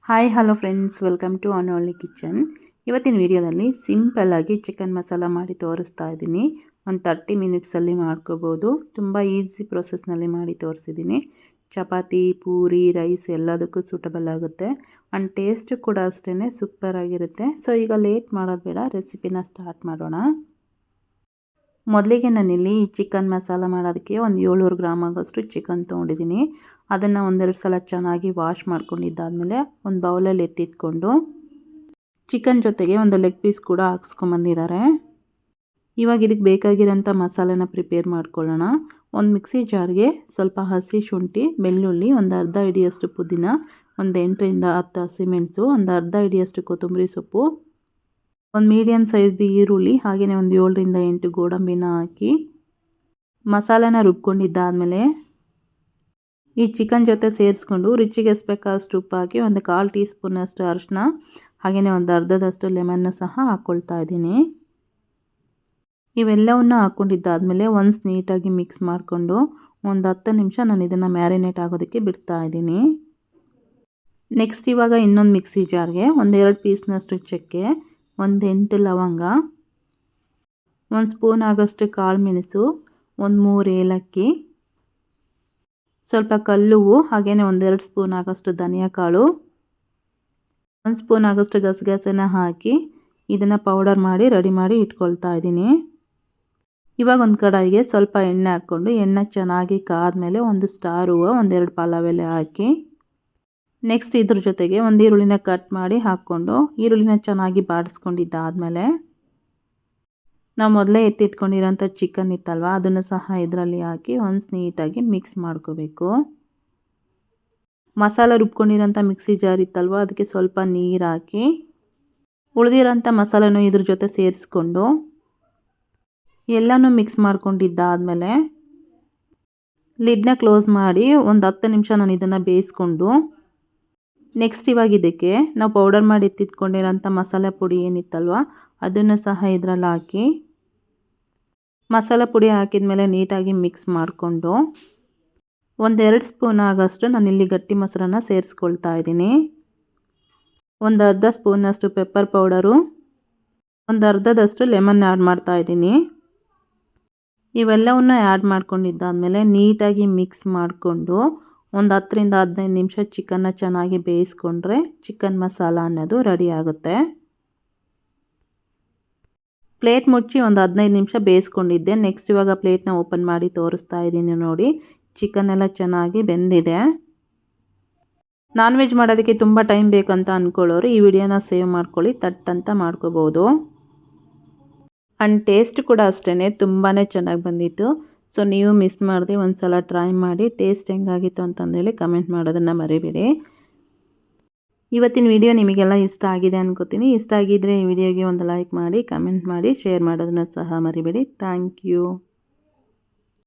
Hi hello friends, welcome to Anoli kitchen. ಇವತ್ತಿನ ವಿಡಿಯೋದಲ್ಲಿ ಸಿಂಪಲ್ಲಾಗಿ ಚಿಕನ್ ಮಸಾಲ ಮಾಡಿ ತೋರಿಸ್ತಾ ಇದ್ದೀನಿ. ಒಂದು 30 ಮಿನಿಟ್ಸಲ್ಲಿ ಮಾಡ್ಕೋಬೋದು. ತುಂಬ ಈಸಿ ಪ್ರೊಸೆಸ್ನಲ್ಲಿ ಮಾಡಿ ತೋರಿಸಿದ್ದೀನಿ. ಚಪಾತಿ, ಪೂರಿ, ರೈಸ್ ಎಲ್ಲದಕ್ಕೂ ಸೂಟಬಲ್ ಆಗುತ್ತೆ. ಆ್ಯಂಡ್ ಟೇಸ್ಟ್ ಕೂಡ ಅಷ್ಟೇ ಸೂಪರಾಗಿರುತ್ತೆ. ಸೊ ಈಗ ಲೇಟ್ ಮಾಡೋದು ಬೇಡ, ರೆಸಿಪಿನ ಸ್ಟಾರ್ಟ್ ಮಾಡೋಣ. ಮೊದಲಿಗೆ ನಾನಿಲ್ಲಿ ಚಿಕನ್ ಮಸಾಲ ಮಾಡೋದಕ್ಕೆ ಒಂದು 700 ಗ್ರಾಮ್ ಆಗೋಷ್ಟು ಚಿಕನ್ ತೊಗೊಂಡಿದ್ದೀನಿ. ಅದನ್ನು ಒಂದೆರಡು ಸಲ ಚೆನ್ನಾಗಿ ವಾಶ್ ಮಾಡ್ಕೊಂಡಿದ್ದಾದಮೇಲೆ ಒಂದು ಬೌಲಲ್ಲಿ ಎತ್ತಿಟ್ಕೊಂಡು ಚಿಕನ್ ಜೊತೆಗೆ ಒಂದು ಲೆಗ್ ಪೀಸ್ ಕೂಡ ಹಾಕ್ಸ್ಕೊಂಬಂದಿದ್ದಾರೆ. ಇವಾಗ ಇದಕ್ಕೆ ಬೇಕಾಗಿರೋಂಥ ಮಸಾಲೆನ ಪ್ರಿಪೇರ್ ಮಾಡ್ಕೊಳ್ಳೋಣ. ಒಂದು ಮಿಕ್ಸಿ ಜಾರ್ಗೆ ಸ್ವಲ್ಪ ಹಸಿ ಶುಂಠಿ, ಬೆಳ್ಳುಳ್ಳಿ, ಒಂದು ಅರ್ಧ ಹಿಡಿಯಷ್ಟು ಪುದೀನ, ಒಂದು 8ರಿಂದ 10 ಹಸಿಮೆಣಸು, ಒಂದು ಅರ್ಧ ಹಿಡಿಯಷ್ಟು ಕೊತ್ತಂಬರಿ ಸೊಪ್ಪು, ಒಂದು ಮೀಡಿಯಮ್ ಸೈಜ್ದು ಈರುಳ್ಳಿ, ಹಾಗೆಯೇ ಒಂದು 7ರಿಂದ 8 ಗೋಡಂಬಿನ ಹಾಕಿ ಮಸಾಲೆನ ರುಬ್ಕೊಂಡಿದ್ದಾದಮೇಲೆ ಈ ಚಿಕನ್ ಜೊತೆ ಸೇರಿಸ್ಕೊಂಡು ರುಚಿಗೆ ಎಷ್ಟು ಬೇಕಾದಷ್ಟು ಉಪ್ಪು ಹಾಕಿ ಒಂದು 1/4 ಟೀ ಸ್ಪೂನಷ್ಟು ಅರಿಶಿನ, ಹಾಗೆಯೇ ಒಂದು ಅರ್ಧದಷ್ಟು ಲೆಮನ್ನು ಸಹ ಹಾಕ್ಕೊಳ್ತಾ ಇದ್ದೀನಿ. ಇವೆಲ್ಲವನ್ನು ಹಾಕ್ಕೊಂಡಿದ್ದಾದಮೇಲೆ ಒನ್ಸ್ ನೀಟಾಗಿ ಮಿಕ್ಸ್ ಮಾಡಿಕೊಂಡು ಒಂದು 10 ನಿಮಿಷ ನಾನು ಇದನ್ನು ಮ್ಯಾರಿನೇಟ್ ಆಗೋದಕ್ಕೆ ಬಿಡ್ತಾ ಇದ್ದೀನಿ. ನೆಕ್ಸ್ಟ್ ಇವಾಗ ಇನ್ನೊಂದು ಮಿಕ್ಸಿ ಜಾರ್ಗೆ ಒಂದು 2 ಪೀಸ್ನಷ್ಟು ಚಕ್ಕೆ, ಒಂದು 8 ಲವಂಗ, ಒಂದು ಸ್ಪೂನ್ ಆಗೋಷ್ಟು ಕಾಳು ಮೆಣಸು, ಒಂದು 3 ಏಲಕ್ಕಿ, ಸ್ವಲ್ಪ ಕಲ್ಲುವು, ಹಾಗೆಯೇ ಒಂದು 2 ಸ್ಪೂನ್ ಆಗೋಷ್ಟು ಧನಿಯಾ ಕಾಳು, 1 ಸ್ಪೂನ್ ಆಗೋಷ್ಟು ಗಸಗಸೆನ ಹಾಕಿ ಇದನ್ನು ಪೌಡರ್ ಮಾಡಿ ರೆಡಿ ಮಾಡಿ ಇಟ್ಕೊಳ್ತಾ ಇದ್ದೀನಿ. ಇವಾಗ ಒಂದು ಕಡಾಯಿಗೆ ಸ್ವಲ್ಪ ಎಣ್ಣೆ ಹಾಕ್ಕೊಂಡು ಎಣ್ಣೆ ಚೆನ್ನಾಗಿ ಕಾದ್ಮೇಲೆ ಒಂದು ಸ್ಟಾರ್ ಹೂವು, ಒಂದು 2 ಪಲಾವ್ ಎಲೆ ಹಾಕಿ ನೆಕ್ಸ್ಟ್ ಇದ್ರ ಜೊತೆಗೆ ಒಂದು ಈರುಳ್ಳಿನ ಕಟ್ ಮಾಡಿ ಹಾಕ್ಕೊಂಡು ಈರುಳ್ಳಿನ ಚೆನ್ನಾಗಿ ಬಾಡಿಸ್ಕೊಂಡಿದ್ದಾದಮೇಲೆ ನಾವು ಮೊದಲೇ ಎತ್ತಿಟ್ಕೊಂಡಿರೋಂಥ ಚಿಕನ್ ಇತ್ತಲ್ವ, ಅದನ್ನು ಸಹ ಇದರಲ್ಲಿ ಹಾಕಿ ಒನ್ಸ್ ನೀಟಾಗಿ ಮಿಕ್ಸ್ ಮಾಡ್ಕೋಬೇಕು. ಮಸಾಲ ರುಬ್ಕೊಂಡಿರೋಂಥ ಮಿಕ್ಸಿ ಜಾರ್ ಇತ್ತಲ್ವ, ಅದಕ್ಕೆ ಸ್ವಲ್ಪ ನೀರು ಹಾಕಿ ಉಳಿದಿರೋಂಥ ಮಸಾಲೆನೂ ಇದ್ರ ಜೊತೆ ಸೇರಿಸ್ಕೊಂಡು ಎಲ್ಲನೂ ಮಿಕ್ಸ್ ಮಾಡ್ಕೊಂಡಿದ್ದಾದಮೇಲೆ ಲಿಡ್ನ ಕ್ಲೋಸ್ ಮಾಡಿ ಒಂದು 10 ನಿಮಿಷ ನಾನು ಇದನ್ನು ಬೇಯಿಸ್ಕೊಂಡು ನೆಕ್ಸ್ಟ್ ಇವಾಗ ಇದಕ್ಕೆ ನಾವು ಪೌಡರ್ ಮಾಡಿ ಎತ್ತಿಟ್ಕೊಂಡಿರೋಂಥ ಮಸಾಲೆ ಪುಡಿ ಏನಿತ್ತಲ್ವ, ಅದನ್ನು ಸಹ ಇದರಲ್ಲಿ ಹಾಕಿ ಮಸಾಲ ಪುಡಿ ಹಾಕಿದ ಮೇಲೆ ನೀಟಾಗಿ ಮಿಕ್ಸ್ ಮಾಡಿಕೊಂಡು ಒಂದು 2 ಸ್ಪೂನ್ ಆಗೋಷ್ಟು ನಾನಿಲ್ಲಿ ಗಟ್ಟಿ ಮೊಸರನ್ನ ಸೇರಿಸ್ಕೊಳ್ತಾ ಇದ್ದೀನಿ. ಒಂದು ಅರ್ಧ ಸ್ಪೂನಷ್ಟು ಪೆಪ್ಪರ್ ಪೌಡರು, ಒಂದು ಅರ್ಧದಷ್ಟು ಲೆಮನ್ ಆ್ಯಡ್ ಮಾಡ್ತಾ ಇದ್ದೀನಿ. ಇವೆಲ್ಲವನ್ನ ಆ್ಯಡ್ ಮಾಡ್ಕೊಂಡಿದ್ದಾದಮೇಲೆ ನೀಟಾಗಿ ಮಿಕ್ಸ್ ಮಾಡಿಕೊಂಡು ಒಂದು 10ರಿಂದ 15 ನಿಮಿಷ ಚಿಕನ್ನ ಚೆನ್ನಾಗಿ ಬೇಯಿಸ್ಕೊಂಡ್ರೆ ಚಿಕನ್ ಮಸಾಲ ಅನ್ನೋದು ರೆಡಿ ಆಗುತ್ತೆ. ಪ್ಲೇಟ್ ಮುಚ್ಚಿ ಒಂದು 15 ನಿಮಿಷ ಬೇಯಿಸ್ಕೊಂಡಿದ್ದೆ. ನೆಕ್ಸ್ಟ್ ಇವಾಗ ಪ್ಲೇಟ್ನ ಓಪನ್ ಮಾಡಿ ತೋರಿಸ್ತಾ ಇದ್ದೀನಿ. ನೋಡಿ, ಚಿಕನ್ ಎಲ್ಲ ಚೆನ್ನಾಗಿ ಬೆಂದಿದೆ. ನಾನ್ ವೆಜ್ ಮಾಡೋದಕ್ಕೆ ತುಂಬ ಟೈಮ್ ಬೇಕಂತ ಅಂದ್ಕೊಳ್ಳೋರು ಈ ವಿಡಿಯೋನ ಸೇವ್ ಮಾಡ್ಕೊಳ್ಳಿ, ತಟ್ ಅಂತ ಮಾಡ್ಕೋಬೋದು. ಆ್ಯಂಡ್ ಟೇಸ್ಟ್ ಕೂಡ ಅಷ್ಟೇ ತುಂಬಾ ಚೆನ್ನಾಗಿ ಬಂದಿತ್ತು. ಸೊ ನೀವು ಮಿಸ್ ಮಾಡದೆ ಒಂದು ಸಲ ಟ್ರೈ ಮಾಡಿ ಟೇಸ್ಟ್ ಹೆಂಗಾಗಿತ್ತು ಅಂತಂದೇಳಿ ಕಮೆಂಟ್ ಮಾಡೋದನ್ನು ಮರಿಬೇಡಿ. ಇವತ್ತಿನ ವಿಡಿಯೋ ನಿಮಗೆಲ್ಲ ಇಷ್ಟ ಆಗಿದೆ ಅನ್ಕೋತೀನಿ. ಇಷ್ಟ ಆಗಿದ್ದರೆ ಈ ವಿಡಿಯೋಗೆ ಒಂದು ಲೈಕ್ ಮಾಡಿ, ಕಮೆಂಟ್ ಮಾಡಿ, ಶೇರ್ ಮಾಡೋದನ್ನು ಸಹ ಮರಿಬೇಡಿ. Thank you.